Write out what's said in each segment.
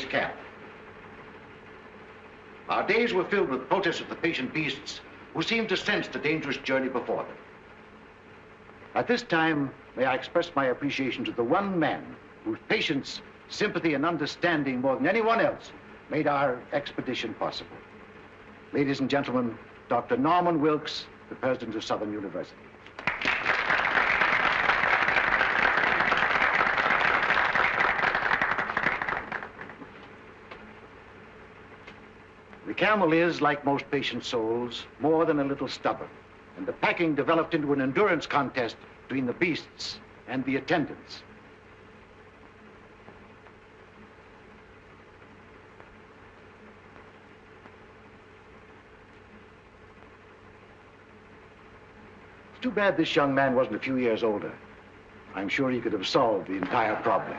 camp. Our days were filled with protests of the patient beasts who seemed to sense the dangerous journey before them. At this time, may I express my appreciation to the one man whose patience, sympathy, and understanding more than anyone else made our expedition possible. Ladies and gentlemen, Dr. Norman Wilkes, the president of Southern University. The camel is, like most patient souls, more than a little stubborn, and the packing developed into an endurance contest between the beasts and the attendants. It's too bad this young man wasn't a few years older. I'm sure he could have solved the entire problem.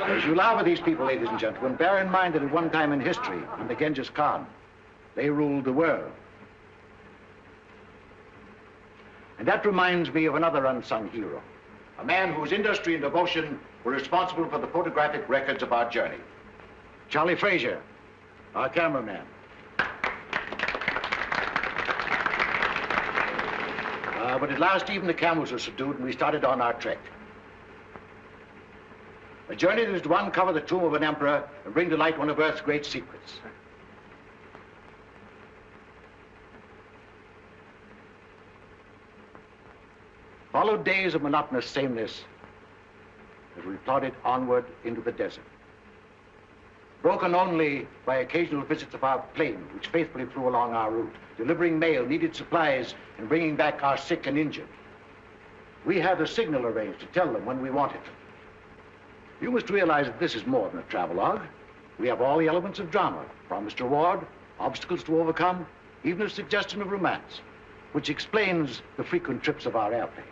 As you laugh at these people, ladies and gentlemen, bear in mind that at one time in history, under Genghis Khan, they ruled the world. And that reminds me of another unsung hero, a man whose industry and devotion were responsible for the photographic records of our journey. Charlie Frazier, our cameraman. But at last, even the camels were subdued, and we started on our trek. A journey that is to uncover the tomb of an emperor and bring to light one of Earth's great secrets. Followed days of monotonous sameness as we plodded onward into the desert, broken only by occasional visits of our plane, which faithfully flew along our route, delivering mail, needed supplies, and bringing back our sick and injured. We had a signal arranged to tell them when we wanted them. You must realize that this is more than a travelogue. We have all the elements of drama, promised reward, obstacles to overcome, even a suggestion of romance, which explains the frequent trips of our airplane.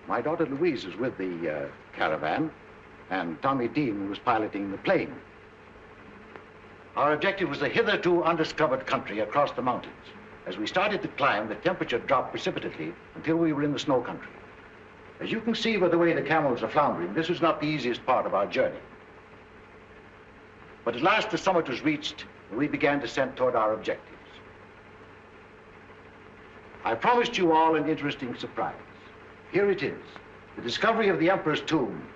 My daughter Louise is with the caravan, and Tommy Dean was piloting the plane. Our objective was a hitherto undiscovered country across the mountains. As we started to climb, the temperature dropped precipitately until we were in the snow country. As you can see by the way the camels are floundering, this was not the easiest part of our journey. But at last the summit was reached, and we began descent toward our objectives. I promised you all an interesting surprise. Here it is, the discovery of the Emperor's tomb,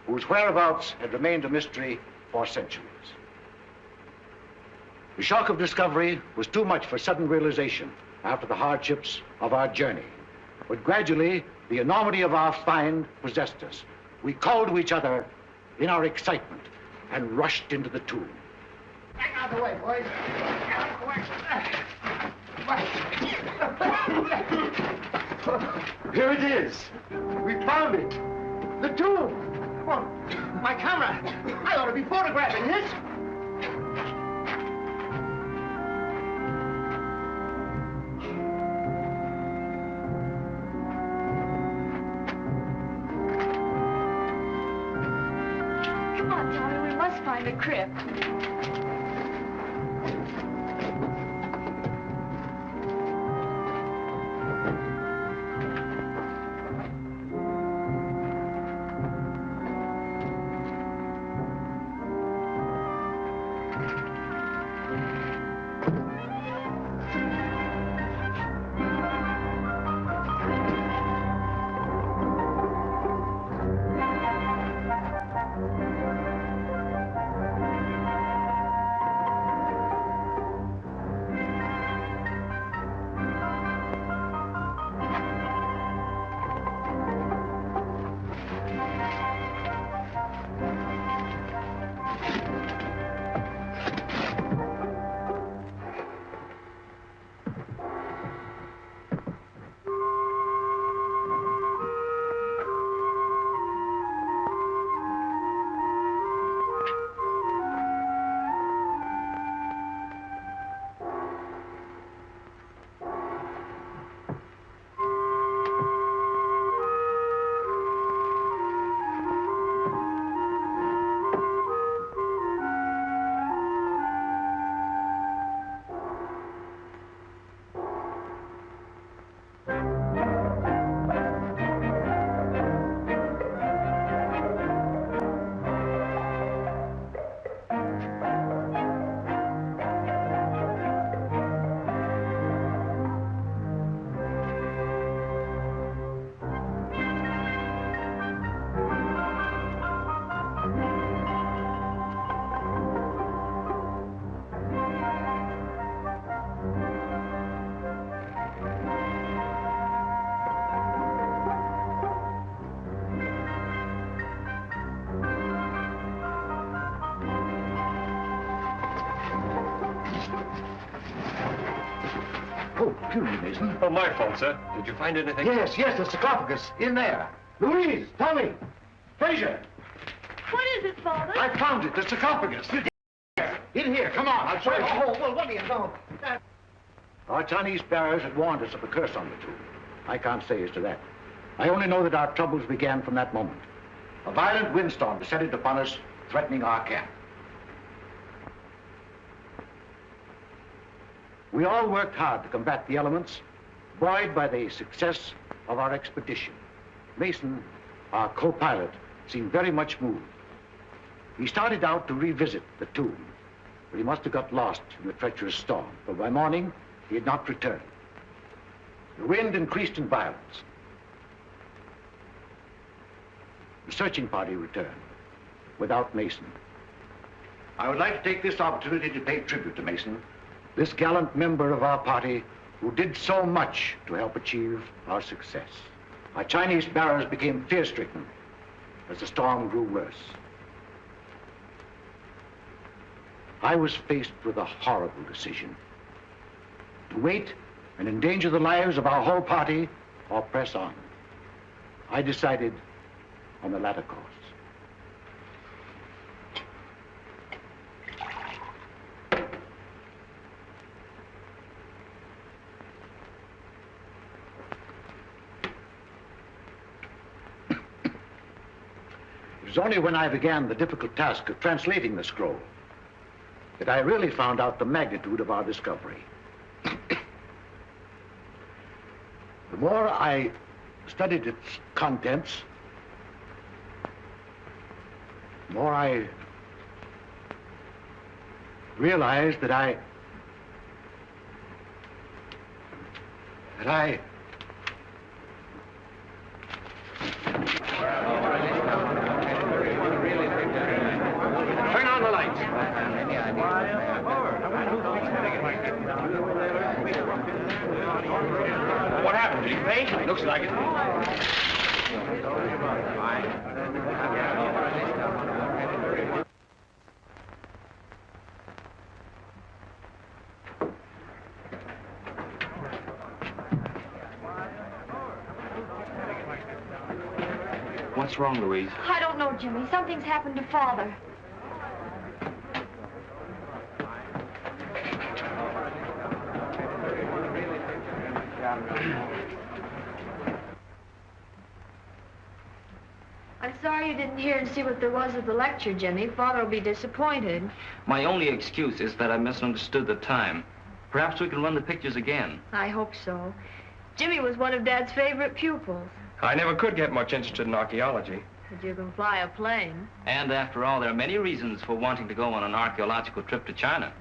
whose whereabouts had remained a mystery for centuries. The shock of discovery was too much for sudden realization after the hardships of our journey. But gradually, the enormity of our find possessed us. We called to each other in our excitement and rushed into the tomb. Back out of the way, boys. Get out of the way. Here it is. We found it. The tomb. Well, my camera. I ought to be photographing this. Come on, Tommy, we must find the crypt. Oh, excuse me, Mason. Oh, my fault, sir. Did you find anything? Yes, the sarcophagus, in there. Louise, Tommy, Fraser. What is it, Father? I found it, the sarcophagus. In here, come on, I'll show you. Oh, well, what do you know? Our Chinese bearers had warned us of a curse on the tomb. I can't say as to that. I only know that our troubles began from that moment. A violent windstorm descended upon us, threatening our camp. We all worked hard to combat the elements, buoyed by the success of our expedition. Mason, our co-pilot, seemed very much moved. He started out to revisit the tomb, but he must have got lost in the treacherous storm, for by morning, he had not returned. The wind increased in violence. The searching party returned, without Mason. I would like to take this opportunity to pay tribute to Mason, this gallant member of our party who did so much to help achieve our success. Our Chinese bearers became fear-stricken as the storm grew worse. I was faced with a horrible decision: to wait and endanger the lives of our whole party or press on. I decided on the latter course. It was only when I began the difficult task of translating the scroll that I really found out the magnitude of our discovery. The more I studied its contents, the more I realized that I Turn on the lights. What happened? Did he faint? Looks like it. What's wrong, Louise? I don't know, Jimmy. Something's happened to Father. I'm sorry you didn't hear and see what there was at the lecture, Jimmy. Father will be disappointed. My only excuse is that I misunderstood the time. Perhaps we can run the pictures again. I hope so. Jimmy was one of Dad's favorite pupils. I never could get much interested in archaeology. But you can fly a plane. And after all, there are many reasons for wanting to go on an archaeological trip to China.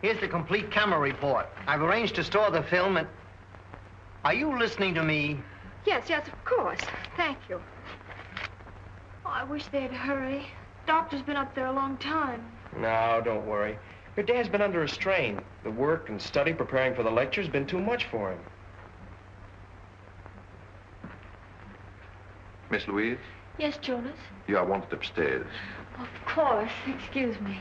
Here's the complete camera report. I've arranged to store the film and... Are you listening to me? Yes, of course. Thank you. Oh, I wish they'd hurry. Doctor's been up there a long time. No, don't worry. Your dad's been under a strain. The work and study preparing for the lecture's been too much for him. Miss Louise, Yes, Jonas? you are wanted upstairs. Of course. Excuse me.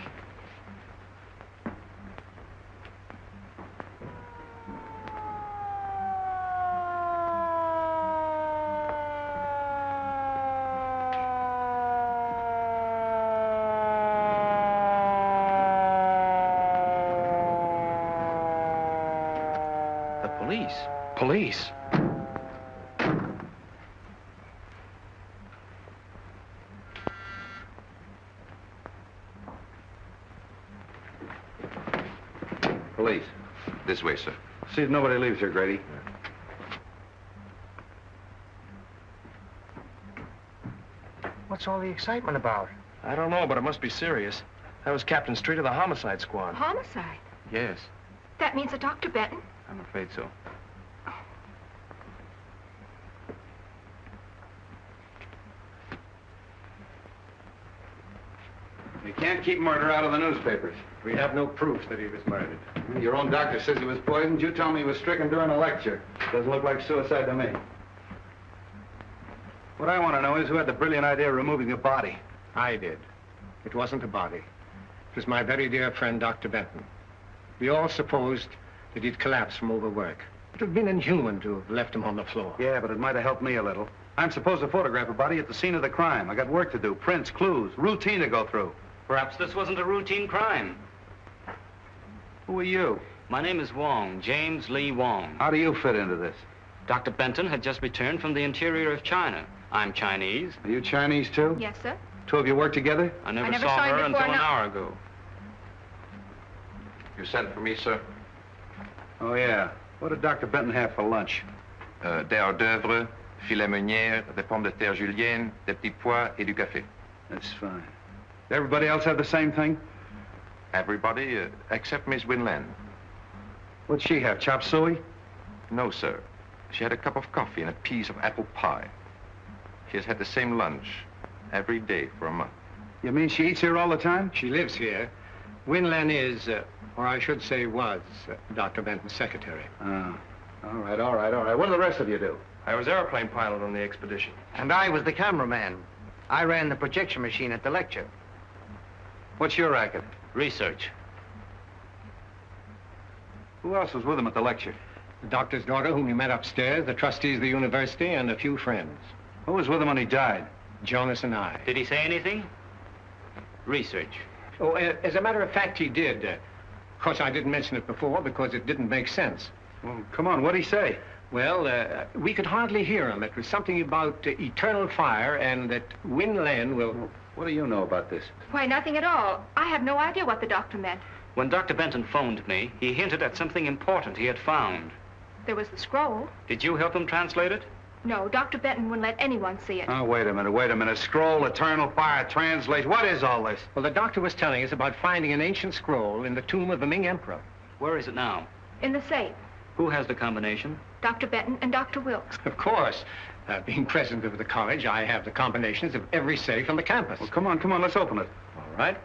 The police. Police? Police. This way, sir. See if nobody leaves here, Grady. What's all the excitement about? I don't know, but it must be serious. That was Captain Street of the homicide squad. Homicide? Yes, That means that Dr. Benton? I'm afraid so. You can't keep murder out of the newspapers. We have no proof that he was murdered. Your own doctor says he was poisoned. You tell me he was stricken during a lecture. Doesn't look like suicide to me. What I want to know is who had the brilliant idea of removing the body. I did. It wasn't a body. It was my very dear friend, Dr. Benton. We all supposed that he'd collapsed from overwork. It would have been inhuman to have left him on the floor. Yeah, but it might have helped me a little. I'm supposed to photograph a body at the scene of the crime. I got work to do, prints, clues, routine to go through. Perhaps this wasn't a routine crime. Who are you? My name is Wong, James Lee Wong. How do you fit into this? Dr. Benton had just returned from the interior of China. I'm Chinese. Are you Chinese, too? Yes, sir. Two of you work together? I never never saw saw you her before, until an no. hour ago. You sent for me, sir? Oh, yeah. What did Dr. Benton have for lunch? Des hors d'oeuvre, filet meunière, des pommes de terre julienne, des petits pois et du café. That's fine. Did everybody else have the same thing? Everybody, except Miss Winland. What'd she have, chop suey? No, sir. She had a cup of coffee and a piece of apple pie. She has had the same lunch every day for a month. You mean she eats here all the time? She lives here. Winlan is, or I should say was, Dr. Benton's secretary. All right, all right, all right. What do the rest of you do? I was airplane pilot on the expedition. And I was the cameraman. I ran the projection machine at the lecture. What's your racket? Research. Who else was with him at the lecture? The doctor's daughter, whom you met upstairs, the trustees of the university, and a few friends. Who was with him when he died? Jonas and I. Did he say anything? Research. Oh, as a matter of fact, he did. Of course, I didn't mention it before because it didn't make sense. Well, come on, what'd he say? Well, we could hardly hear him. It was something about eternal fire and that Winlan will... What do you know about this? Why, nothing at all. I have no idea what the doctor meant. When Dr. Benton phoned me, he hinted at something important he had found. There was the scroll. Did you help him translate it? No, Dr. Benton wouldn't let anyone see it. Oh, wait a minute, wait a minute. Scroll, eternal fire, translate. What is all this? Well, the doctor was telling us about finding an ancient scroll in the tomb of the Ming Emperor. Where is it now? In the safe. Who has the combination? Dr. Benton and Dr. Wilkes. Of course. Being president of the college, I have the combinations of every safe on the campus. Well, come on, let's open it. All right.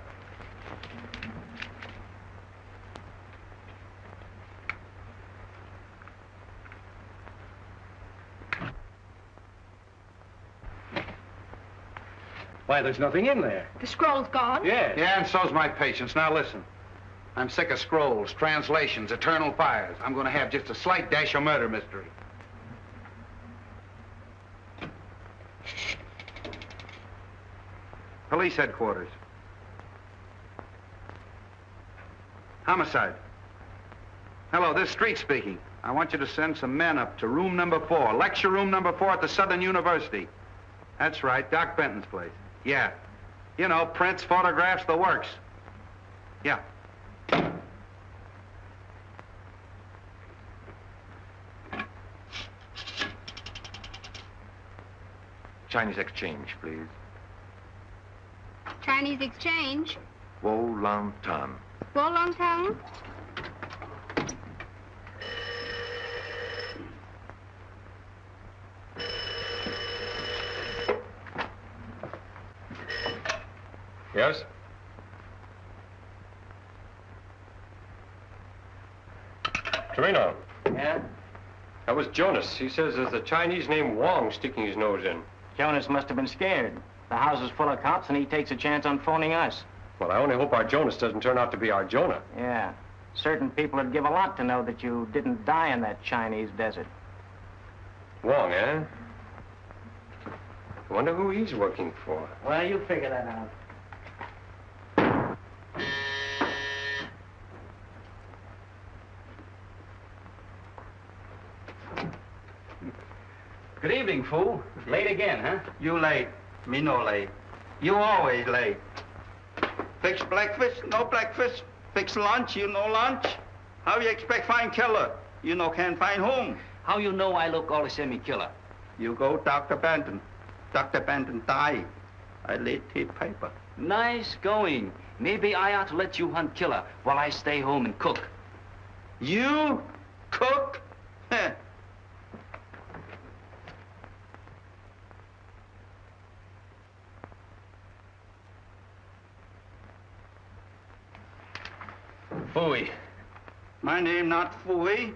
Why, there's nothing in there. The scroll's gone? Yes. Yeah, and so's my patience. Now listen. I'm sick of scrolls, translations, eternal fires. I'm going to have just a slight dash of murder mystery. Police headquarters. Homicide. Hello, this Street speaking. I want you to send some men up to room number 4, lecture room number 4 at the Southern University. That's right, Doc Benton's place. Yeah. You know, prints, photographs, the works. Yeah. Chinese exchange, please. Chinese exchange. Wo Lang Tan. Long Town. Yes? Torino. Yeah? That was Jonas. He says there's a Chinese named Wong sticking his nose in. Jonas must have been scared. The house is full of cops, and he takes a chance on phoning us. Well, I only hope our Jonas doesn't turn out to be our Jonah. Yeah. Certain people would give a lot to know that you didn't die in that Chinese desert. Wong, eh? I wonder who he's working for. Well, you figure that out. Good evening, fool. Late again, huh? You late, me no late. You always late. Fix breakfast, no breakfast. Fix lunch, you no lunch. How you expect find killer? You no can find home. How you know I look all the semi-killer? You go Dr. Benton. Dr. Benton die. I laid his paper. Nice going. Maybe I ought to let you hunt killer while I stay home and cook. You cook? Heh. Fooey. My name not Fooey.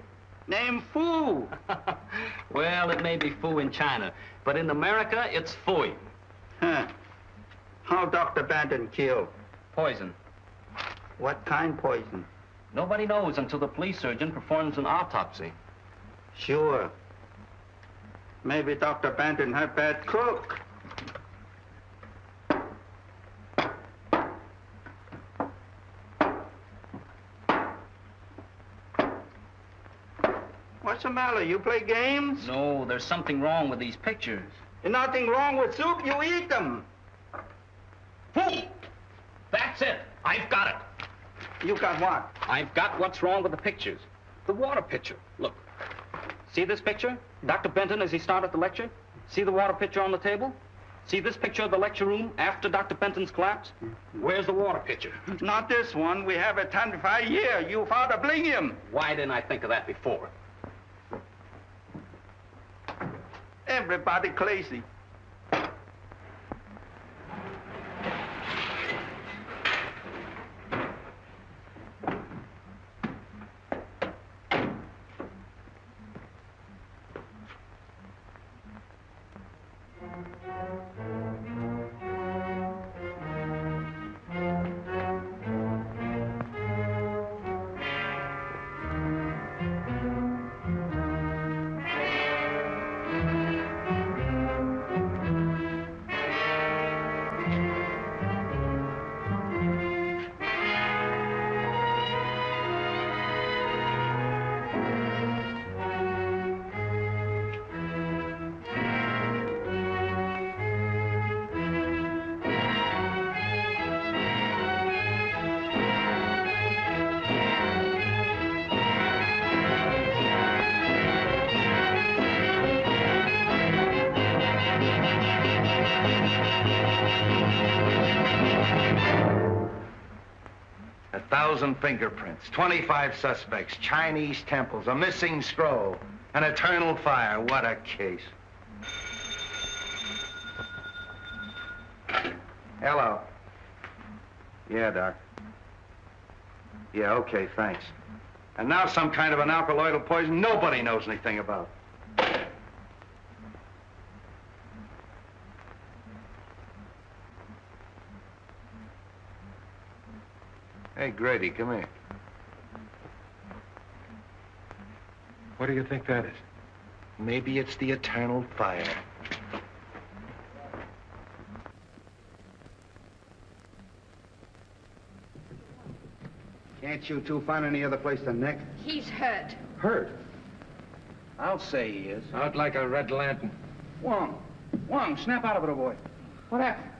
Name Foo. Well, it may be foo in China, but in America, it's fooey. Huh. How Dr. Benton killed? Poison. What kind poison? Nobody knows until the police surgeon performs an autopsy. Sure. Maybe Dr. Benton had bad cook. What's the matter? You play games? No, there's something wrong with these pictures. There's nothing wrong with soup. You eat them. Fool! That's it. I've got it. You got what? I've got what's wrong with the pictures. The water pitcher. Look. See this picture? Dr. Benton as he started the lecture? See the water pitcher on the table? See this picture of the lecture room after Dr. Benton's collapse? Where's the water pitcher? Not this one. We have it 25 years. You father bling him. Why didn't I think of that before? Everybody crazy. Fingerprints, 25 suspects, Chinese temples, a missing scroll, an eternal fire. What a case. Hello. Yeah, Doc. Yeah, okay, thanks. And now some kind of an alkaloidal poison nobody knows anything about. Hey, Grady, come here. What do you think that is? Maybe it's the eternal fire. Can't you two find any other place than Nick? He's hurt. Hurt? I'll say he is. Out like a red lantern. Wong, snap out of it, old boy. What happened?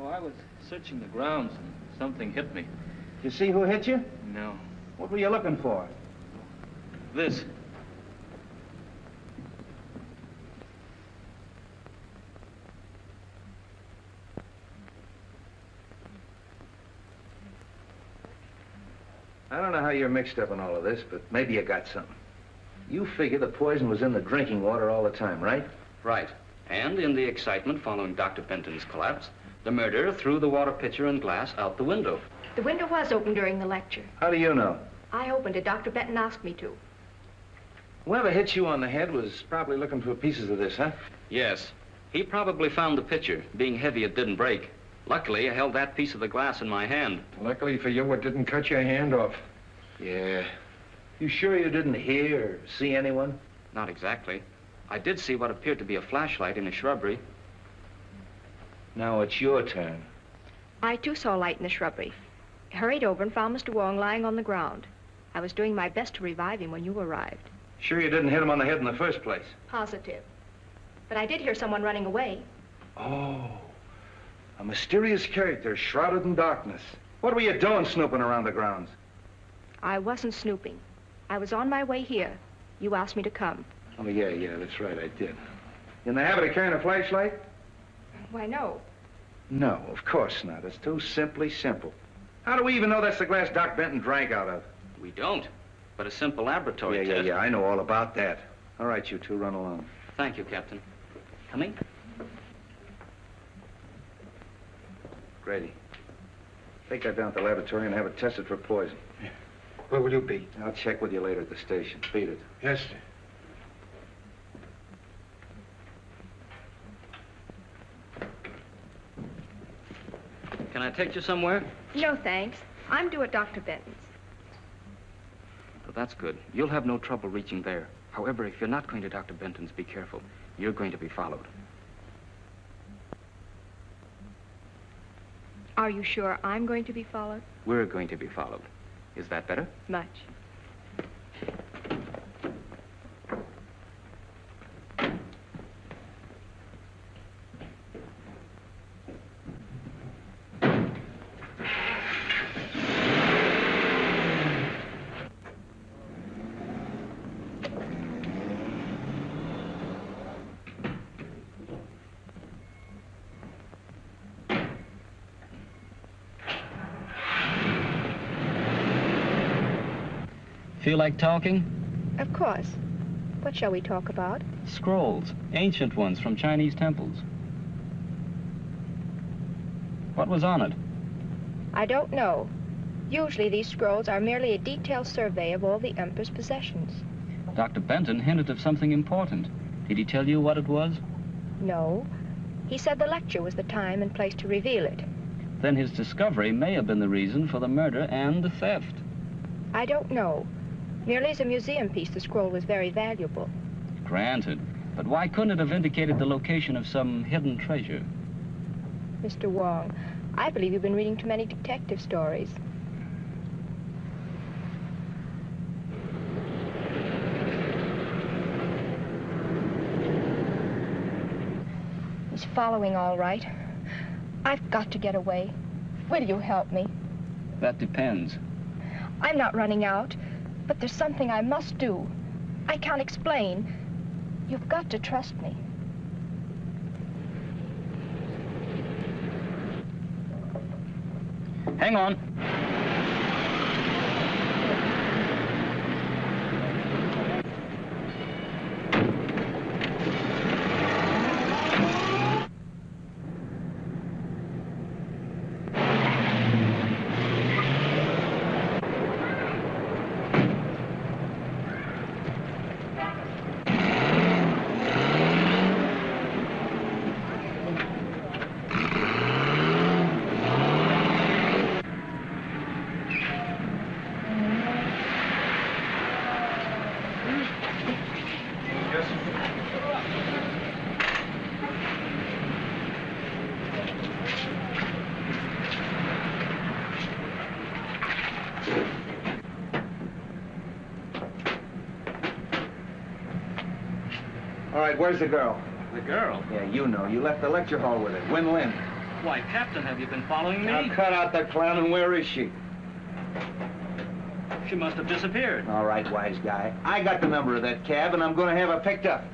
Oh, I was searching the grounds and something hit me. You see who hit you? No. What were you looking for? This. I don't know how you're mixed up in all of this, but maybe you got something. You figure the poison was in the drinking water all the time, right? Right. And in the excitement following Dr. Benton's collapse, the murderer threw the water pitcher and glass out the window. The window was open during the lecture. How do you know? I opened it. Dr. Benton asked me to. Whoever hit you on the head was probably looking for pieces of this, huh? Yes. He probably found the pitcher. Being heavy, it didn't break. Luckily, I held that piece of the glass in my hand. Luckily for you, it didn't cut your hand off. Yeah. You sure you didn't hear or see anyone? Not exactly. I did see what appeared to be a flashlight in a shrubbery. Now it's your turn. I, too, saw a light in the shrubbery. Hurried over and found Mr. Wong lying on the ground. I was doing my best to revive him when you arrived. Sure you didn't hit him on the head in the first place? Positive. But I did hear someone running away. Oh. A mysterious character shrouded in darkness. What were you doing snooping around the grounds? I wasn't snooping. I was on my way here. You asked me to come. Oh, yeah, that's right, I did. You in the habit of carrying a flashlight? Why, no. No, of course not. It's too simply simple. How do we even know that's the glass Doc Benton drank out of? We don't. But a simple laboratory test. Yeah, I know all about that. All right, you two, run along. Thank you, Captain. Coming? Grady, take that down to the laboratory and have it tested for poison. Yeah. Where will you be? I'll check with you later at the station. Beat it. Yes, sir. Can I take you somewhere? No, thanks. I'm due at Dr. Benton's. that's good. You'll have no trouble reaching there. However, if you're not going to Dr. Benton's, be careful. You're going to be followed. Are you sure I'm going to be followed? We're going to be followed. Is that better? Much. Feel like talking? Of course. What shall we talk about? Scrolls, ancient ones from Chinese temples. What was on it? I don't know. Usually these scrolls are merely a detailed survey of all the Emperor's possessions. Dr. Benton hinted of something important. Did he tell you what it was? No. He said the lecture was the time and place to reveal it. Then his discovery may have been the reason for the murder and the theft. I don't know. Merely as a museum piece, the scroll was very valuable. Granted. But why couldn't it have indicated the location of some hidden treasure? Mr. Wong, I believe you've been reading too many detective stories. He's following all right. I've got to get away. Will you help me? That depends. I'm not running out. But there's something I must do. I can't explain. You've got to trust me. Hang on. All right, where's the girl? The girl? Yeah, you know. You left the lecture hall with her. Win Lin. Why, Captain, have you been following me? Now cut out the clown, and where is she? She must have disappeared. All right, wise guy. I got the number of that cab, and I'm going to have her picked up.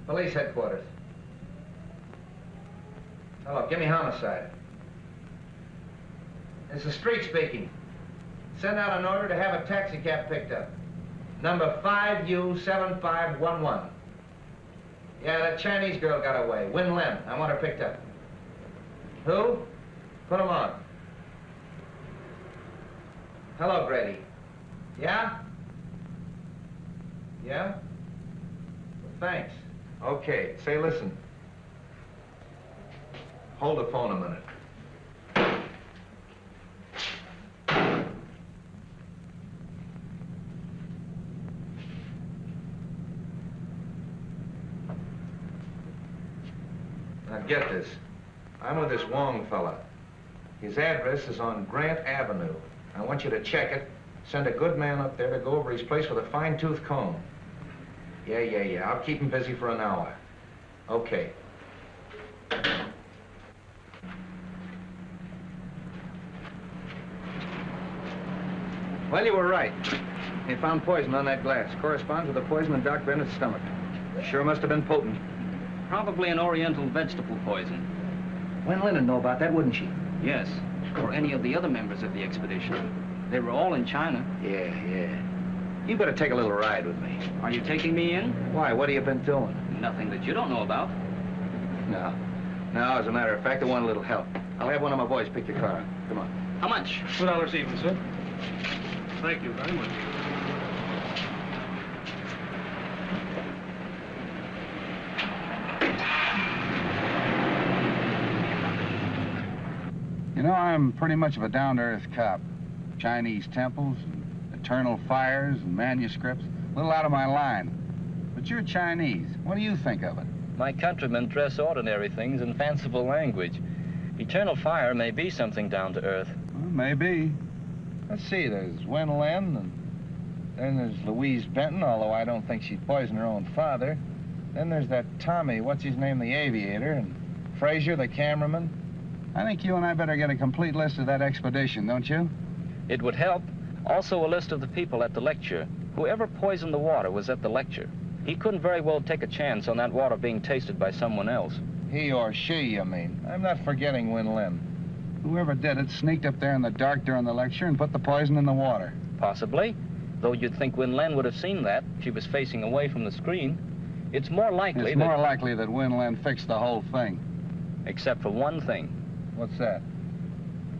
Police headquarters. Hello, give me homicide. This is Street speaking. Send out an order to have a taxi cab picked up. Number 5U7511. Yeah, that Chinese girl got away. Win Lin. I want her picked up. Who? Put him on. Hello, Grady. Yeah? Yeah? Well, thanks. Okay, say, listen. Hold the phone a minute. Now get this. I'm with this Wong fella. His address is on Grant Avenue. I want you to check it. Send a good man up there to go over his place with a fine-tooth comb. Yeah. I'll keep him busy for an hour. Okay. Well, you were right. They found poison on that glass. Corresponds with the poison in Doc Bennett's stomach. Sure must have been potent. Probably an oriental vegetable poison. Wen Lin would know about that, wouldn't she? Yes, or any of the other members of the expedition. They were all in China. Yeah. You better take a little ride with me. Are you taking me in? Why? What have you been doing? Nothing that you don't know about. No, as a matter of fact, I want a little help. I'll have one of my boys pick your car up. Come on. How much? $2 even, sir. Thank you very much. I'm pretty much of a down-to-earth cop. Chinese temples, and eternal fires, and manuscripts. A little out of my line. But you're Chinese. What do you think of it? My countrymen dress ordinary things in fanciful language. Eternal fire may be something down to earth. Well, maybe. Let's see, there's Wen Lin, and then there's Louise Benton, although I don't think she'd poison her own father. Then there's that Tommy, what's his name, the aviator, and Frazier, the cameraman. I think you and I better get a complete list of that expedition, don't you? It would help. Also a list of the people at the lecture. Whoever poisoned the water was at the lecture. He couldn't very well take a chance on that water being tasted by someone else. He or she, you mean? I'm not forgetting Wen Lin. Whoever did it sneaked up there in the dark during the lecture and put the poison in the water. Possibly. Though you'd think Wen Lin would have seen that. She was facing away from the screen. It's more likely It's more likely that Wen Lin fixed the whole thing. Except for one thing. What's that?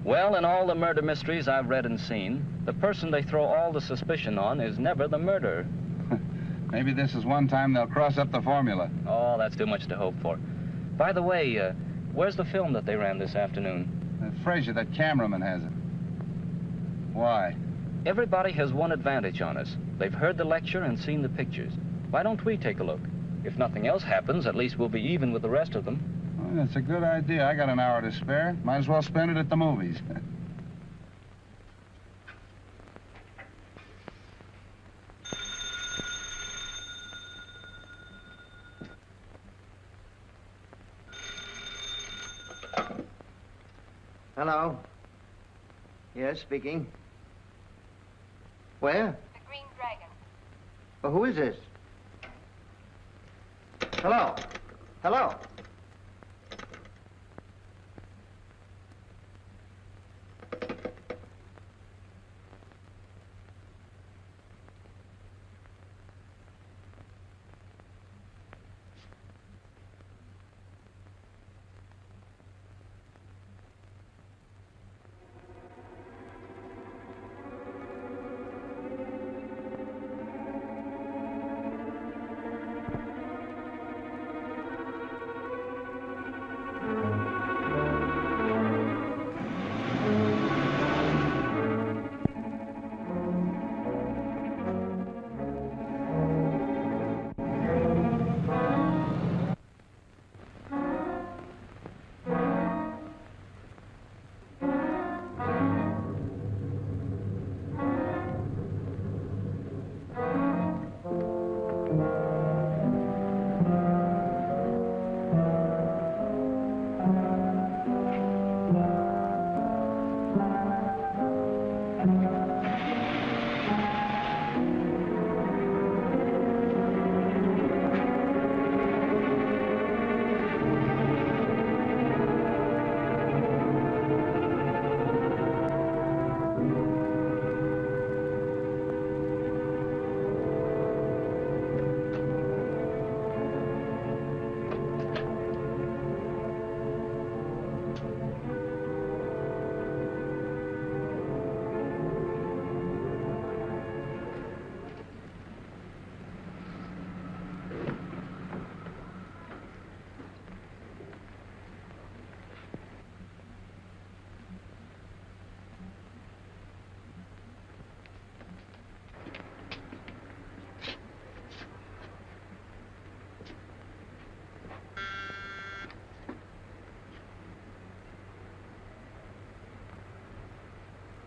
Well, in all the murder mysteries I've read and seen, the person they throw all the suspicion on is never the murderer. Maybe this is one time they'll cross up the formula. Oh, that's too much to hope for. By the way, where's the film that they ran this afternoon? Frazier, that cameraman, has it. Why? Everybody has one advantage on us. They've heard the lecture and seen the pictures. Why don't we take a look? If nothing else happens, at least we'll be even with the rest of them. Well, that's a good idea. I got an hour to spare. Might as well spend it at the movies. Hello? Yes, speaking. Where? The Green Dragon. Well, who is this? Hello? Hello?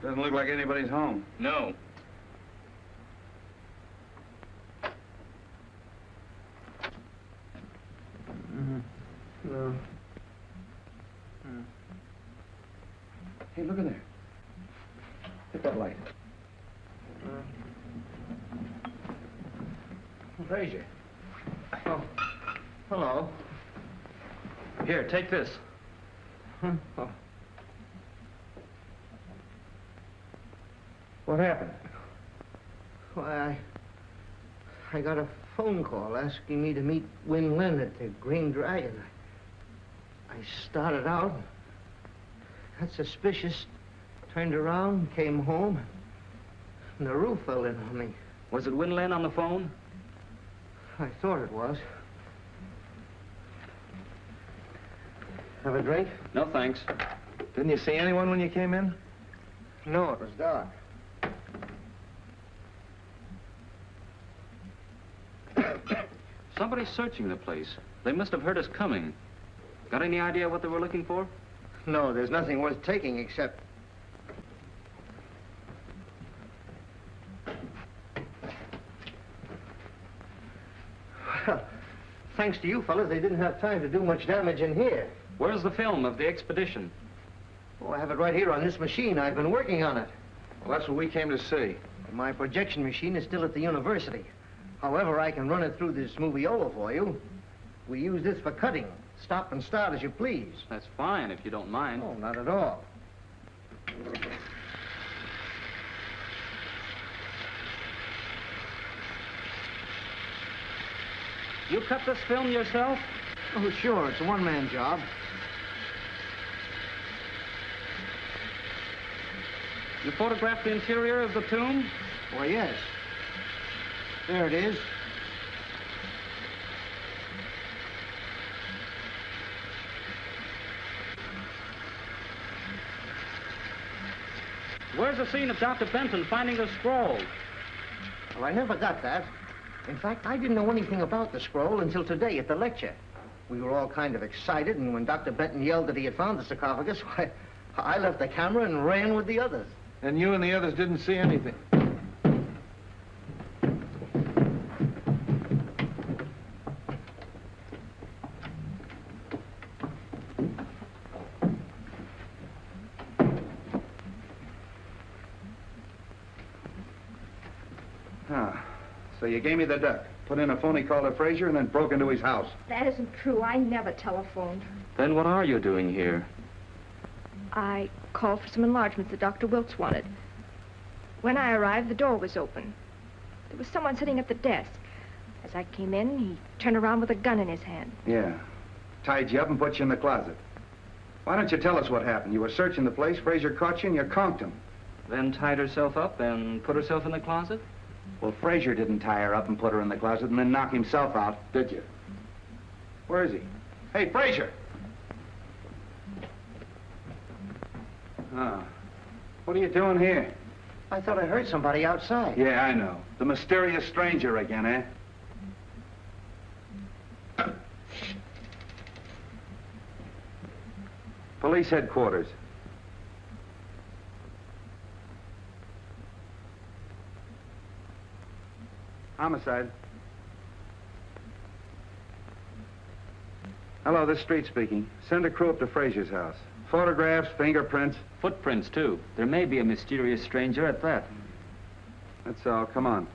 Doesn't look like anybody's home. No. No. Hey, look at there. Hit that light. Frazier. Oh, hello. Here, take this. Oh. What happened? Why, I got a phone call asking me to meet Wen Lin at the Green Dragon. I started out, got suspicious, turned around, came home, and the roof fell in on me. Was it Wen Lin on the phone? I thought it was. Have a drink? No, thanks. Didn't you see anyone when you came in? No, it was dark. Somebody's searching the place. They must have heard us coming. Got any idea what they were looking for? No, there's nothing worth taking except... Well, thanks to you fellas, they didn't have time to do much damage in here. Where's the film of the expedition? Oh, I have it right here on this machine. I've been working on it. Well, that's what we came to see. My projection machine is still at the university. However, I can run it through this moviola for you. We use this for cutting. Stop and start as you please. That's fine, if you don't mind. Oh, not at all. You cut this film yourself? Oh, sure. It's a one-man job. You photographed the interior of the tomb? Why, yes. There it is. Where's the scene of Dr. Benton finding the scroll? Well, I never got that. In fact, I didn't know anything about the scroll until today at the lecture. We were all kind of excited, and when Dr. Benton yelled that he had found the sarcophagus, why, I left the camera and ran with the others. And you and the others didn't see anything? So you gave me the duck, put in a phony call to Frazier, and then broke into his house. That isn't true. I never telephoned. Then what are you doing here? I called for some enlargements that Dr. Wilkes wanted. When I arrived, the door was open. There was someone sitting at the desk. As I came in, he turned around with a gun in his hand. Yeah. Tied you up and put you in the closet. Why don't you tell us what happened? You were searching the place, Frazier caught you, and you conked him. Then tied herself up and put herself in the closet? Well, Frazier didn't tie her up and put her in the closet and then knock himself out, did you? Where is he? Hey, Frazier! Oh. What are you doing here? I thought I heard somebody outside. Yeah, I know. The mysterious stranger again, eh? Police headquarters. Homicide. Hello, this is Street speaking. Send a crew up to Frazier's house. Photographs, fingerprints. Footprints, too. There may be a mysterious stranger at that. That's all. Come on.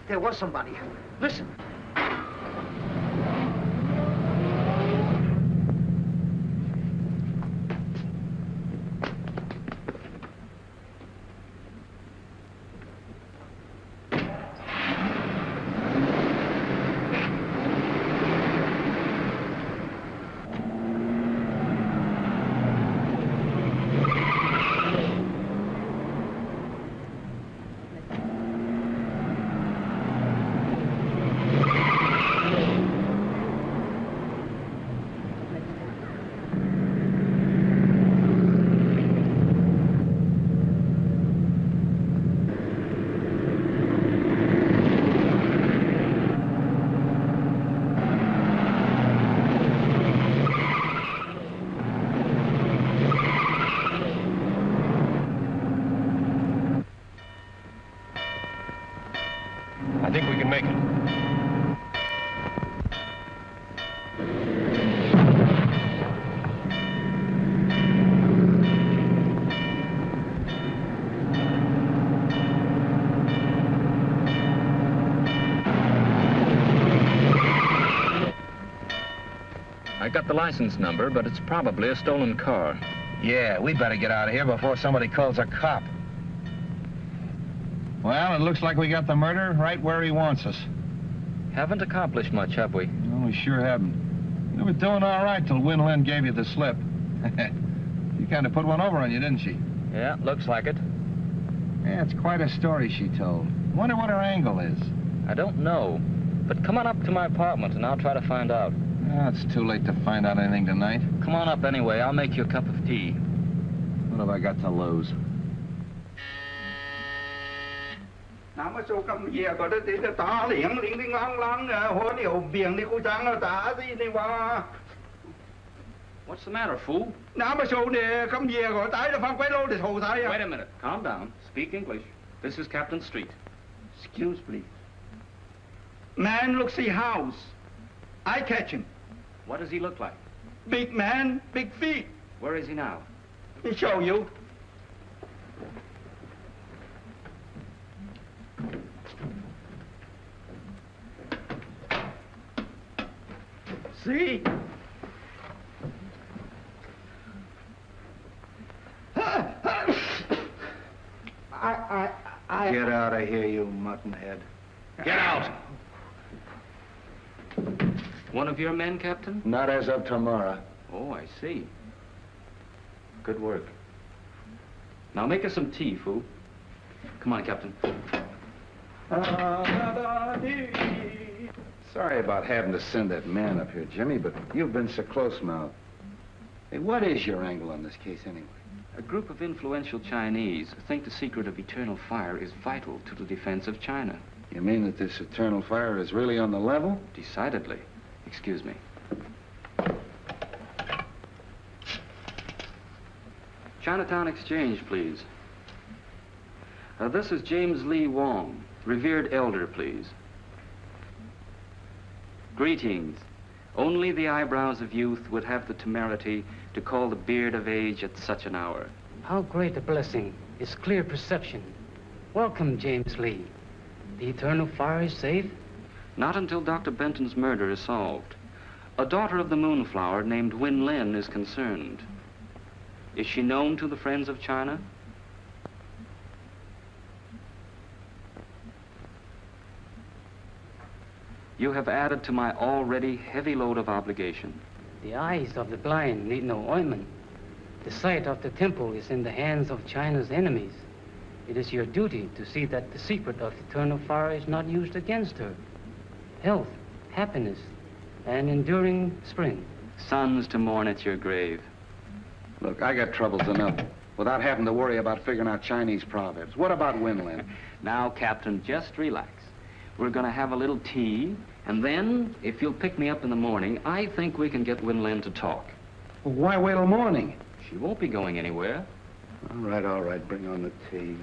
There was somebody. Listen. I think we can make it. I got the license number, but it's probably a stolen car. Yeah, we better get out of here before somebody calls a cop. Well, it looks like we got the murderer right where he wants us. Haven't accomplished much, have we? No, we sure haven't. We were doing all right till Win Lin gave you the slip. She kind of put one over on you, didn't she? Yeah, looks like it. Yeah, it's quite a story she told. Wonder what her angle is. I don't know. But come on up to my apartment and I'll try to find out. Oh, it's too late to find out anything tonight. Come on up anyway. I'll make you a cup of tea. What have I got to lose? Nào mà số cầm về có đấy thì ta liền liền liền lăng hoa nhiều biển đi cô trang là ta gì này mà. What's the matter, fool? Nào mà số này cầm về có tái là phang quay lô để thầu tái. Wait a minute. Calm down. Speak English. This is Captain Street. Excuse please. Man looks the house. I catch him. What does he look like? Big man, big feet. Where is he now? Let me show you. See? Get out of here, you muttonhead. Get out! One of your men, Captain? Not as of tomorrow. Oh, I see. Good work. Now make us some tea, fool. Come on, Captain. Sorry about having to send that man up here, Jimmy, but you've been so close-mouthed. Hey, what is your angle on this case, anyway? A group of influential Chinese think the secret of eternal fire is vital to the defense of China. You mean that this eternal fire is really on the level? Decidedly. Excuse me. Chinatown Exchange, please. This is James Lee Wong, revered elder, please. Greetings. Only the eyebrows of youth would have the temerity to call the beard of age at such an hour. How great a blessing is clear perception. Welcome, James Lee. The eternal fire is safe? Not until Dr. Benton's murder is solved. A daughter of the Moonflower named Win Lin is concerned. Is she known to the friends of China? You have added to my already heavy load of obligation. The eyes of the blind need no ointment. The sight of the temple is in the hands of China's enemies. It is your duty to see that the secret of eternal fire is not used against her. Health, happiness, and enduring spring. Sons to mourn at your grave. Look, I got troubles enough without having to worry about figuring out Chinese proverbs. What about Winland? Now, Captain, just relax. We're going to have a little tea, and then, if you'll pick me up in the morning, I think we can get Winland to talk. Well, why wait till morning? She won't be going anywhere. All right, bring on the tea.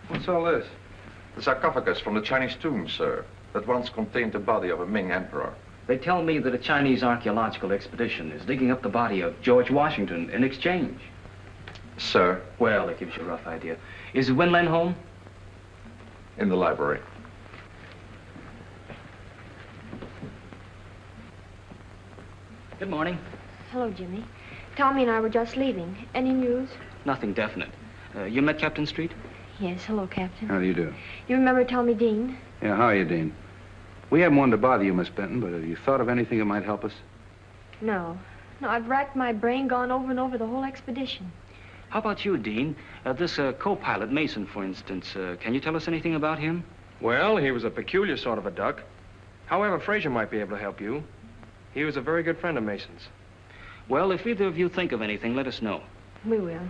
What's all this? The sarcophagus from the Chinese tomb, sir, that once contained the body of a Ming emperor. They tell me that a Chinese archaeological expedition is digging up the body of George Washington in exchange. Sir? Well, that gives you a rough idea. Is Winland home? In the library. Good morning. Hello, Jimmy. Tommy and I were just leaving. Any news? Nothing definite. You met Captain Street? Yes, hello, Captain. How do you do? You remember Tommy Dean? Yeah, how are you, Dean? We haven't wanted to bother you, Miss Benton, but have you thought of anything that might help us? No. No, I've racked my brain, gone over and over the whole expedition. How about you, Dean? This co-pilot, Mason, for instance. Can you tell us anything about him? Well, he was a peculiar sort of a duck. However, Fraser might be able to help you. He was a very good friend of Mason's. Well, if either of you think of anything, let us know. We will.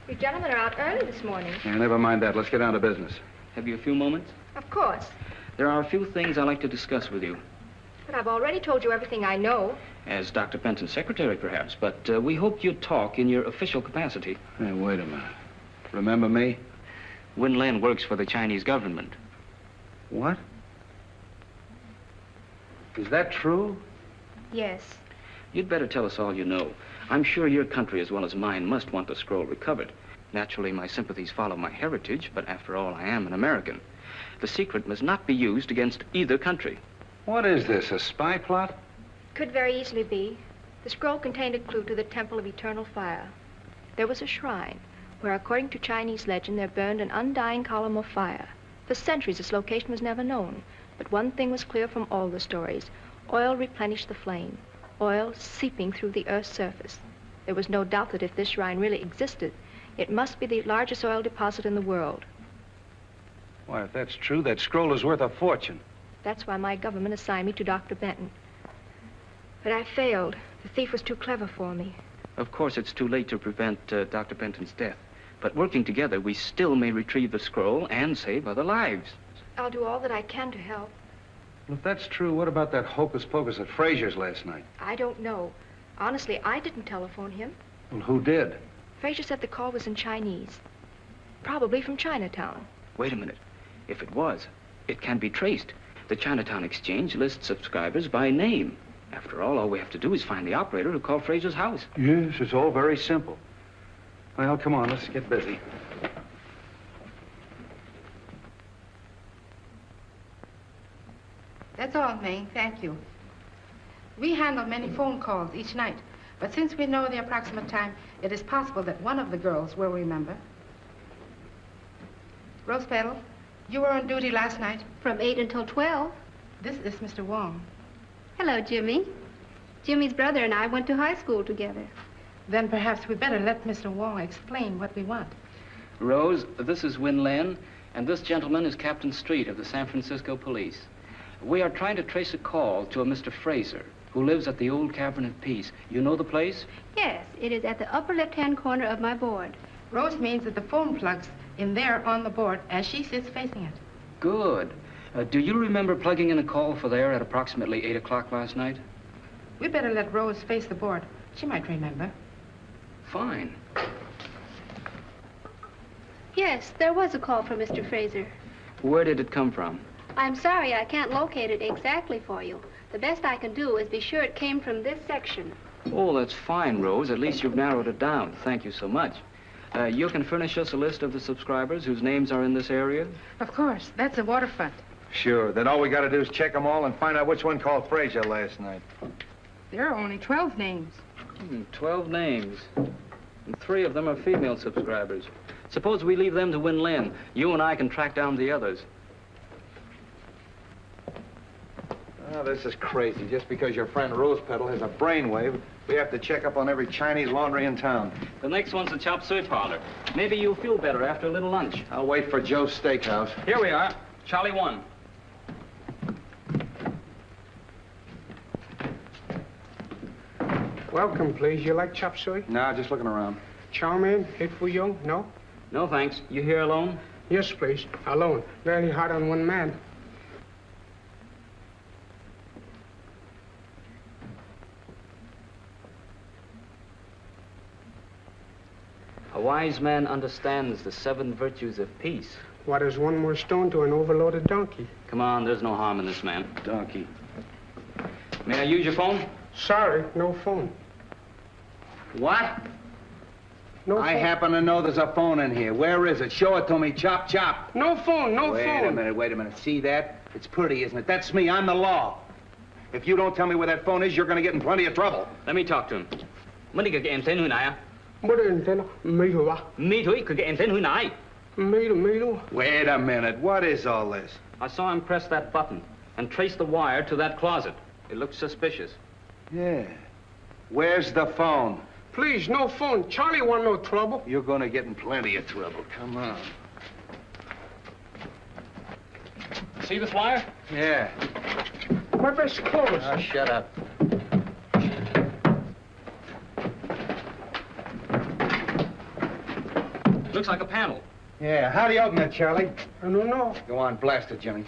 You gentlemen are out early this morning. Yeah, never mind that. Let's get down to business. Have you a few moments? Of course. There are a few things I'd like to discuss with you. But I've already told you everything I know. As Dr. Benton's secretary, perhaps, but we hoped you'd talk in your official capacity. Hey, wait a minute. Remember me? Winland works for the Chinese government. What? Is that true? Yes. You'd better tell us all you know. I'm sure your country, as well as mine, must want the scroll recovered. Naturally, my sympathies follow my heritage, but after all, I am an American. The secret must not be used against either country. What is this, a spy plot? Could very easily be. The scroll contained a clue to the Temple of Eternal Fire. There was a shrine where, according to Chinese legend, there burned an undying column of fire. For centuries, its location was never known. But one thing was clear from all the stories. Oil replenished the flame, oil seeping through the earth's surface. The There was no doubt that if this shrine really existed, it must be the largest oil deposit in the world. Why, if that's true, that scroll is worth a fortune. That's why my government assigned me to Dr. Benton. But I failed. The thief was too clever for me. Of course, it's too late to prevent Dr. Benton's death. But working together, we still may retrieve the scroll and save other lives. I'll do all that I can to help. If that's true, what about that hocus pocus at Frazier's last night? I don't know. Honestly, I didn't telephone him. Well, who did? Frazier said the call was in Chinese. Probably from Chinatown. Wait a minute. If it was, it can be traced. The Chinatown Exchange lists subscribers by name. After all we have to do is find the operator who called Frazier's house. Yes, it's all very simple. Well, come on, let's get busy. That's all, May. Thank you. We handle many phone calls each night, but since we know the approximate time, it is possible that one of the girls will remember. Rose Petal, you were on duty last night? From 8 until 12. This is Mr. Wong. Hello, Jimmy. Jimmy's brother and I went to high school together. Then perhaps we better let Mr. Wong explain what we want. Rose, this is Win Len, and this gentleman is Captain Street of the San Francisco Police. We are trying to trace a call to a Mr. Fraser, who lives at the old Cavern of Peace. You know the place? Yes, it is at the upper left-hand corner of my board. Rose means that the phone plug's in there on the board as she sits facing it. Good. Do you remember plugging in a call for there at approximately 8 o'clock last night? We'd better let Rose face the board. She might remember. Fine. Yes, there was a call from Mr. Fraser. Where did it come from? I'm sorry I can't locate it exactly for you. The best I can do is be sure it came from this section. Oh, that's fine, Rose. At least you've narrowed it down. Thank you so much. You can furnish us a list of the subscribers whose names are in this area? Of course. That's the waterfront. Sure. Then all we got to do is check them all and find out which one called Frazier last night. There are only 12 names. 12 names. And 3 of them are female subscribers. Suppose we leave them to Win Len. You and I can track down the others. Oh, this is crazy. Just because your friend Rose Petal has a brainwave, we have to check up on every Chinese laundry in town. The next one's the chop suey parlor. Maybe you'll feel better after a little lunch. I'll wait for Joe's Steakhouse. Here we are. Charlie 1. Welcome, please. You like chop suey? No, just looking around. Chow mein, hit for you? No? No, thanks. You here alone? Yes, please. Alone. Very hard on one man. A wise man understands the 7 virtues of peace. What is one more stone to an overloaded donkey? Come on, there's no harm in this, man. Donkey. May I use your phone? Sorry, no phone. What? No phone. I happen to know there's a phone in here. Where is it? Show it to me. Chop, chop. No phone, no phone. Wait a minute. See that? It's pretty, isn't it? That's me. I'm the law. If you don't tell me where that phone is, you're going to get in plenty of trouble. Let me talk to him. Mấy cái em tên hồi nãy à? What is it? Me who? Me thôi, cái em tên hồi nãy. Me. Wait a minute. What is all this? I saw him press that button and trace the wire to that closet. It looked suspicious. Yeah. Where's the phone? Please, no phone. Charlie want no trouble. You're going to get in plenty of trouble. Come on. See this wire? Yeah. My best clothes. Oh, shut up. Looks like a panel. Yeah. How do you open it, Charlie? I don't know. Go on, blast it, Jimmy.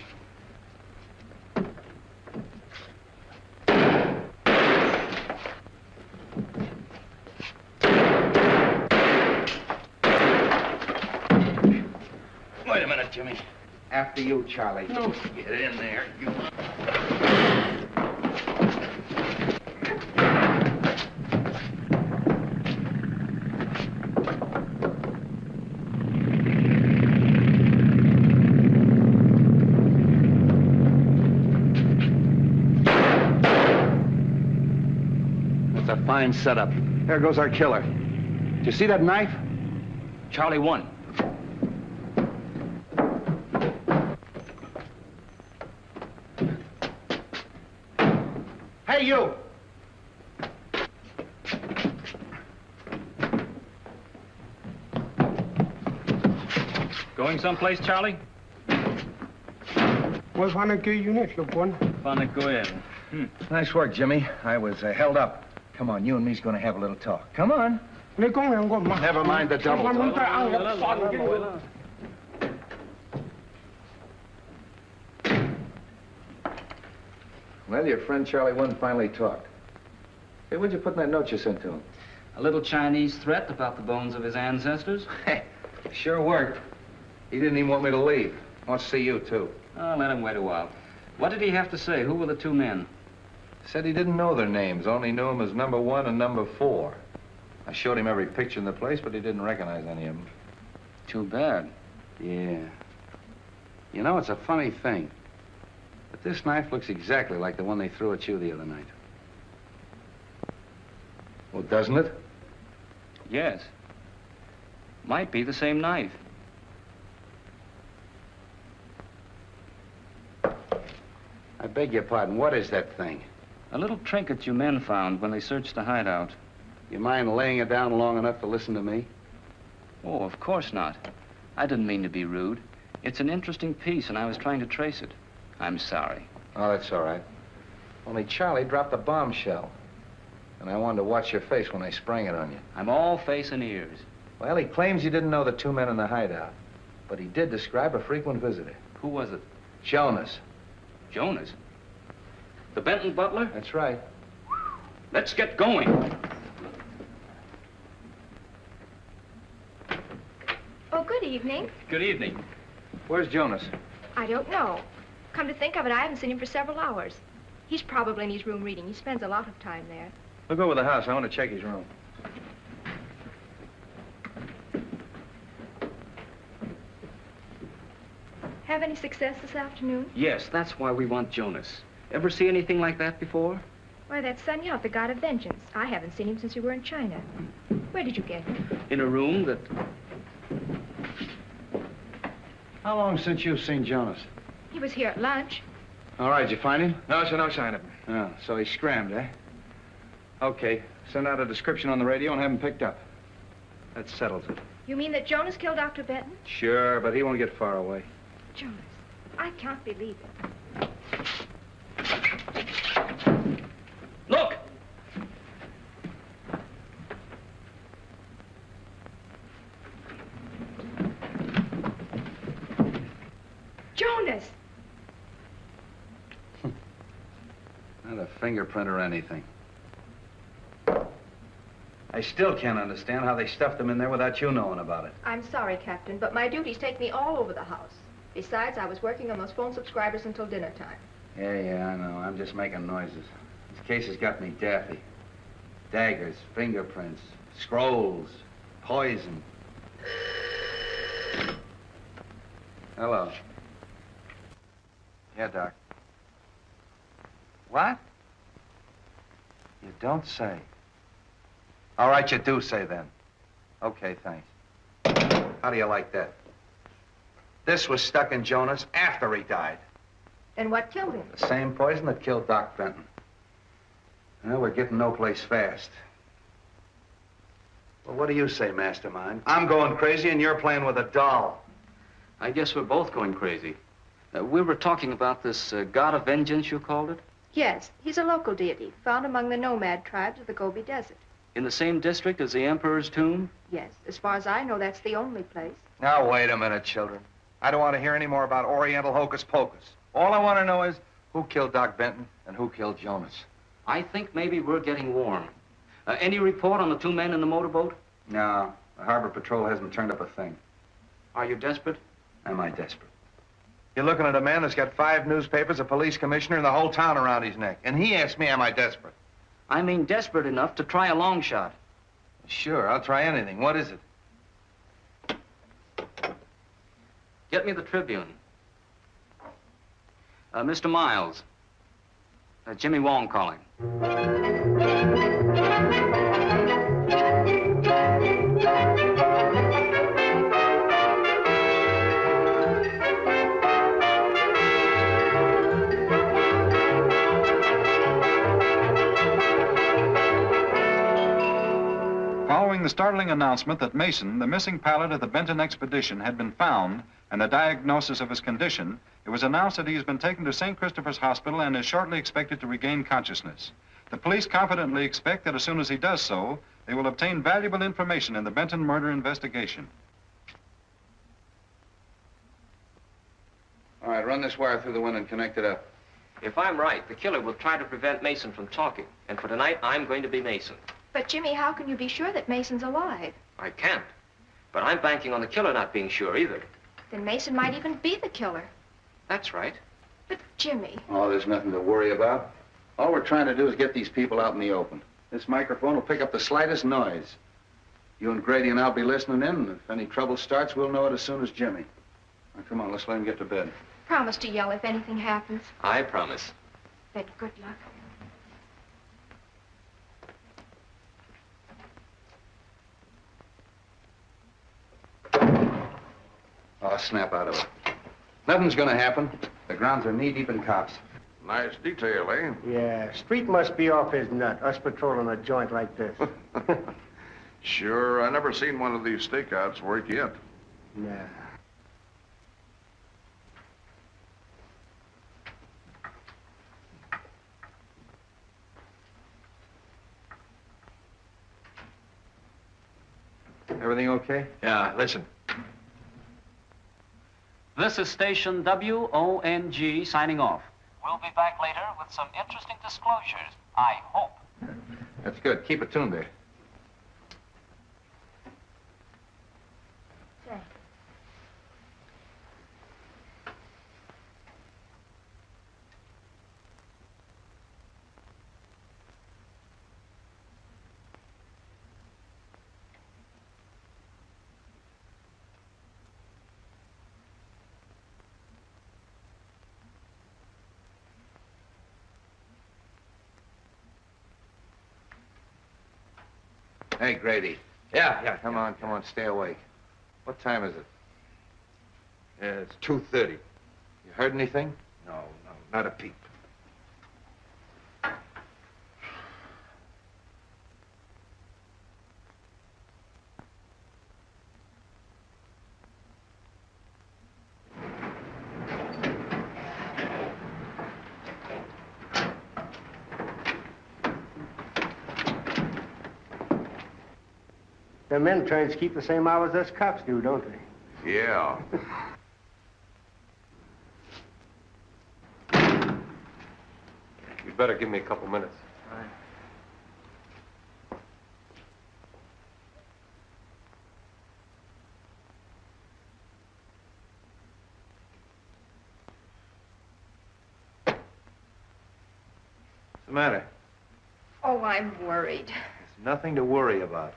Wait a minute, Jimmy. After you, Charlie. No. Get in there. You... That's a fine setup. There goes our killer. Did you see that knife? Charlie 1. Hey, you! Going someplace, Charlie? Was wanna go unit, look one. Wanna go in. Nice work, Jimmy. I was held up. Come on, you and me's gonna have a little talk. Come on. Never mind the double talk. Well, your friend Charlie One finally talked. Hey, what'd you put in that note you sent to him? A little Chinese threat about the bones of his ancestors. Hey, sure worked. He didn't even want me to leave. Wants to see you, too. Oh, let him wait a while. What did he have to say? Who were the two men? Said he didn't know their names, only knew them as number 1 and number 4. I showed him every picture in the place, but he didn't recognize any of them. Too bad. Yeah. You know, it's a funny thing. But this knife looks exactly like the one they threw at you the other night. Well, doesn't it? Yes. Might be the same knife. I beg your pardon. What is that thing? A little trinket you men found when they searched the hideout. You mind laying it down long enough to listen to me? Oh, of course not. I didn't mean to be rude. It's an interesting piece, and I was trying to trace it. I'm sorry. Oh, that's all right. Only Charlie dropped a bombshell. And I wanted to watch your face when I sprang it on you. I'm all face and ears. Well, he claims you didn't know the two men in the hideout. But he did describe a frequent visitor. Who was it? Jonas. Jonas? The Benton butler? That's right. Let's get going. Oh, good evening. Good evening. Where's Jonas? I don't know. Come to think of it, I haven't seen him for several hours. He's probably in his room reading. He spends a lot of time there. We'll go over the house. I want to check his room. Have any success this afternoon? Yes, that's why we want Jonas. Ever see anything like that before? Why, that's Sun Yat, the god of vengeance. I haven't seen him since we were in China. Where did you get him? In a room that... How long since you've seen Jonas? He was here at lunch. All right, did you find him? No, sir, no sign of him. Oh, so he scrammed, eh? Okay, send out a description on the radio and have him picked up. That settles it. You mean that Jonas killed Dr. Benton? Sure, but he won't get far away. Jonas, I can't believe it. Look! Jonas! Not a fingerprint or anything. I still can't understand how they stuffed him in there without you knowing about it. I'm sorry, Captain, but my duties take me all over the house. Besides, I was working on those phone subscribers until dinner time. Yeah, I know. I'm just making noises. This case has got me daffy. Daggers, fingerprints, scrolls, poison. Hello. Yeah, Doc. What? You don't say. All right, you do say then. Okay, thanks. How do you like that? This was stuck in Jonas after he died. And what killed him? The same poison that killed Doc Benton. Well, we're getting no place fast. Well, what do you say, Mastermind? I'm going crazy and you're playing with a doll. I guess we're both going crazy. We were talking about this god of vengeance, you called it? Yes, he's a local deity, found among the nomad tribes of the Gobi Desert. In the same district as the Emperor's tomb? Yes, as far as I know, that's the only place. Now, wait a minute, children. I don't want to hear any more about Oriental hocus pocus. All I want to know is who killed Doc Benton and who killed Jonas. I think maybe we're getting warm. Any report on the two men in the motorboat? No, the Harbor Patrol hasn't turned up a thing. Are you desperate? Am I desperate? You're looking at a man that's got 5 newspapers, a police commissioner, and the whole town around his neck. And he asked me, am I desperate? I mean desperate enough to try a long shot. Sure, I'll try anything. What is it? Get me the Tribune. Mr. Miles. Jimmy Wong calling. the startling announcement that Mason, the missing pilot of the Benton expedition, had been found and the diagnosis of his condition, it was announced that he has been taken to St. Christopher's Hospital and is shortly expected to regain consciousness. The police confidently expect that as soon as he does so, they will obtain valuable information in the Benton murder investigation. All right, run this wire through the window and connect it up. If I'm right, the killer will try to prevent Mason from talking. And for tonight, I'm going to be Mason. But, Jimmy, how can you be sure that Mason's alive? I can't. But I'm banking on the killer not being sure either. Then Mason might even be the killer. That's right. But, Jimmy... Oh, there's nothing to worry about. All we're trying to do is get these people out in the open. This microphone will pick up the slightest noise. You and Grady and I'll be listening in, and if any trouble starts, we'll know it as soon as Jimmy. Now, come on, let's let him get to bed. Promise to yell if anything happens. I promise. Then good luck. Oh, snap out of it. Nothing's gonna happen. The grounds are knee-deep in cops. Nice detail, eh? Yeah, Street must be off his nut, us patrolling a joint like this. Sure, I never seen one of these stakeouts work yet. Nah. Everything okay? Yeah, listen. This is station WONG signing off. We'll be back later with some interesting disclosures, I hope. That's good. Keep it tuned there. Say. Hey, Grady. Yeah. Come on, stay awake. What time is it? It's 2:30. You heard anything? No, not a peep. The men trains keep the same hours as cops do, don't they? Yeah. You'd better give me a couple minutes. All right. What's the matter? Oh, I'm worried. There's nothing to worry about.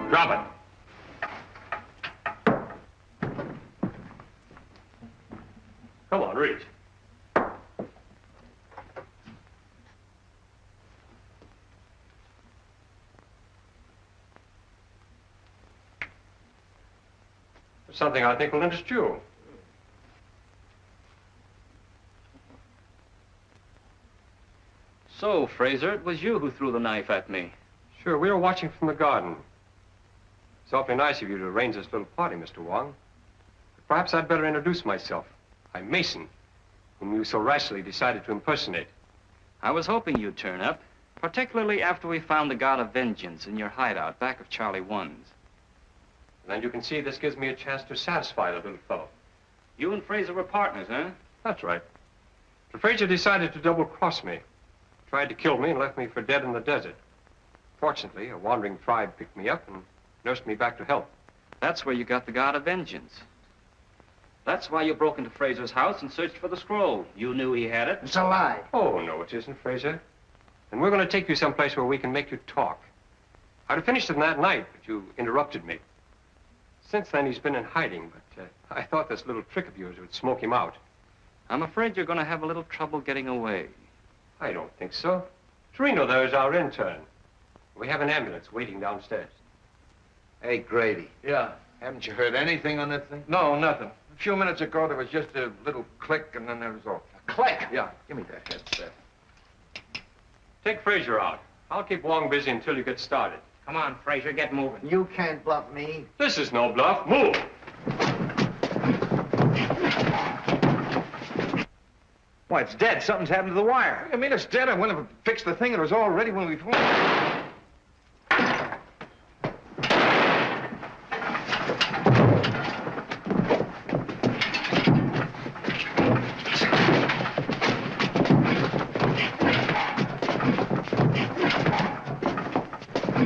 Drop it. Come on, reach. There's something I think will interest you. So, Fraser, it was you who threw the knife at me. Sure, we were watching from the garden. It's awfully nice of you to arrange this little party, Mr. Wong. But perhaps I'd better introduce myself. I'm Mason, whom you so rashly decided to impersonate. I was hoping you'd turn up. Particularly after we found the God of Vengeance in your hideout back of Charlie 1's. Then you can see this gives me a chance to satisfy the little fellow. You and Fraser were partners, huh? That's right. But Fraser decided to double-cross me. Tried to kill me and left me for dead in the desert. Fortunately, a wandering tribe picked me up and nursed me back to health. That's where you got the God of Vengeance. That's why you broke into Fraser's house and searched for the scroll. You knew he had it. It's a lie. Oh, no, it isn't, Fraser. And we're going to take you someplace where we can make you talk. I'd have finished him that night, but you interrupted me. Since then, he's been in hiding, but I thought this little trick of yours would smoke him out. I'm afraid you're going to have a little trouble getting away. I don't think so. Torino there is our intern. We have an ambulance waiting downstairs. Hey, Grady. Yeah. Haven't you heard anything on that thing? No, nothing. A few minutes ago, there was just a little click, and then there was all. A click? Yeah, give me that headset. Take Fraser out. I'll keep Wong busy until you get started. Come on, Fraser, get moving. You can't bluff me. This is no bluff. Move! Why, it's dead. Something's happened to the wire. I mean, it's dead. I went and fixed the thing. It was all ready when we...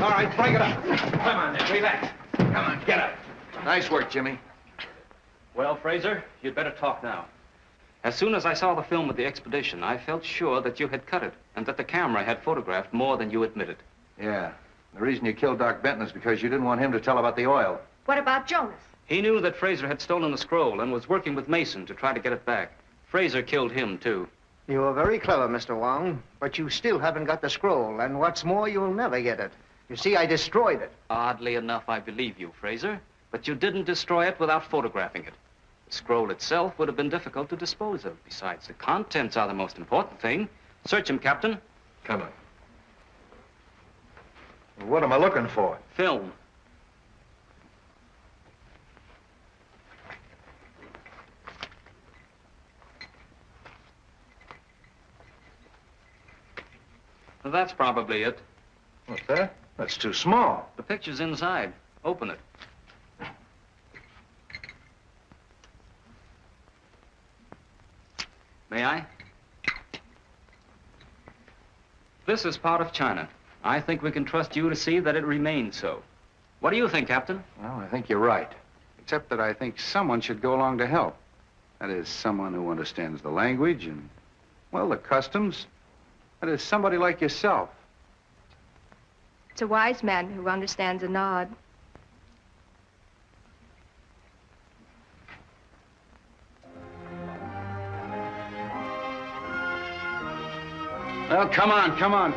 All right, break it up. Come on, then. Relax. Come on, get up. Nice work, Jimmy. Well, Fraser, you'd better talk now. As soon as I saw the film of the expedition, I felt sure that you had cut it and that the camera had photographed more than you admitted. Yeah. The reason you killed Doc Benton is because you didn't want him to tell about the oil. What about Jonas? He knew that Fraser had stolen the scroll and was working with Mason to try to get it back. Fraser killed him, too. You were very clever, Mr. Wong, but you still haven't got the scroll, and what's more, you'll never get it. You see, I destroyed it. Oddly enough, I believe you, Fraser, but you didn't destroy it without photographing it. The scroll itself would have been difficult to dispose of. Besides, the contents are the most important thing. Search him, Captain. Come on. What am I looking for? Film. Well, that's probably it. What's that? That's too small. The picture's inside. Open it. May I? This is part of China. I think we can trust you to see that it remains so. What do you think, Captain? Well, I think you're right. Except that I think someone should go along to help. That is, someone who understands the language and, well, the customs. That is, somebody like yourself. It's a wise man who understands a nod. Well, come on, come on.